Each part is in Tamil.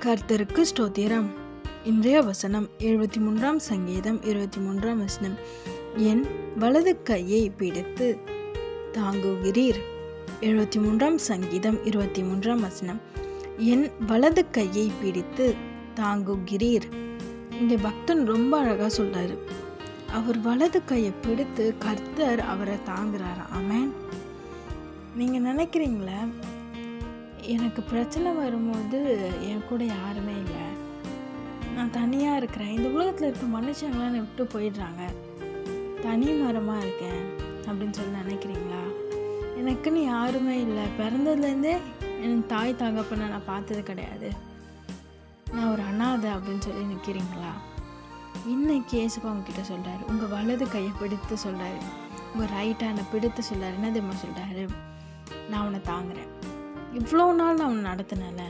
கர்த்தருக்கு ஸ்தோத்திரம். இன்றைய வசனம் 73 சங்கீதம் 23 வசனம். என் வலது கையை பிடித்து தாங்குகிறீர். 73 சங்கீதம் 23 வசனம். என் வலது கையை பிடித்து தாங்குகிறீர். இங்கே பக்தன் ரொம்ப அழகாக சொல்றாரு. அவர் வலது கையை பிடித்து கர்த்தர் அவரை தாங்குறாரு. ஆமென். நீங்கள் நினைக்கிறீங்களா, எனக்கு பிரச்சனை வரும்போது என் கூட யாருமே இல்லை, நான் தனியாக இருக்கிறேன், இந்த உலகத்தில் இருக்க மனுஷங்களாம் என்னை விட்டு போயிடுறாங்க, தனி மரமாக இருக்கேன் அப்படின்னு சொல்லி நினைக்கிறீங்களா? எனக்குன்னு யாருமே இல்லை, பிறந்ததுலேருந்தே என் தாய் தகப்பனை நான் பார்த்தது கிடையாது, நான் ஒரு அனாதை அப்படின்னு சொல்லி நிற்கிறீங்களா? இன்னைக்கு இயேசுப்பா உங்ககிட்ட சொல்கிறாரு, உங்கள் வலது கையை பிடித்து சொல்கிறாரு, உங்கள் ரைட் ஹேண்டை பிடித்து சொல்கிறாரு. என்ன தெரியுமா சொல்கிறாரு? நான் உன்னை தாங்குறேன். இவ்வளோ நாள் நான் உன்னை நடத்தினேன்ல,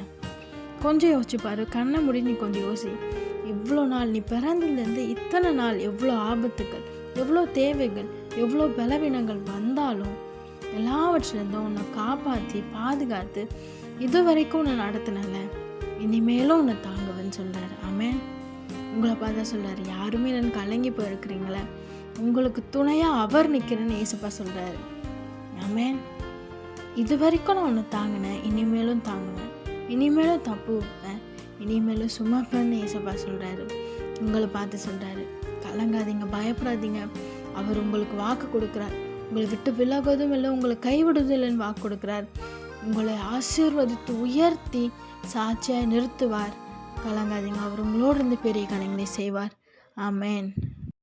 கொஞ்சம் யோசிச்சுப்பாரு. கண்ணை மூடி நீ கொஞ்சம் யோசி. இவ்வளோ நாள் நீ பிறந்ததுலேருந்து இத்தனை நாள் எவ்வளோ ஆபத்துக்கள், எவ்வளோ தேவைகள், எவ்வளோ பலவீனங்கள் வந்தாலும் எல்லாவற்றிலேருந்தும் உன்னை காப்பாற்றி பாதுகாத்து இது வரைக்கும் உன்னை நடத்தினல, இனிமேலும் உன்னை தாங்குவேன்னு சொல்கிறார். ஆமென். உங்களை பார்த்தா சொல்கிறார், யாருமே நான் கலங்கி போயிருக்கிறீங்களே, உங்களுக்கு துணையாக அவர் நிற்கிறேன்னு ஏசப்பா சொல்கிறாரு. ஆமென். இது வரைக்கும் நான் உன்னை தாங்கினேன், இனிமேலும் தாங்குவேன், இனிமேலும் தப்பு வைப்பேன், இனிமேலும் சுமப்பேன்னு ஏசப்பா சொல்கிறாரு. உங்களை பார்த்து சொல்கிறாரு, கலங்காதீங்க, பயப்படாதீங்க. அவர் உங்களுக்கு வாக்கு கொடுக்குறார். உங்களை விட்டு விலகுவதும் இல்லை, உங்களை கைவிடுவதில்லைன்னு வாக்கு கொடுக்குறார். உங்களை ஆசீர்வதித்து உயர்த்தி சாட்சியாக நிறுத்துவார். கலங்காதீங்க, அவர் உங்களோடு இருந்து பெரிய காரியங்களை செய்வார். ஆமென்.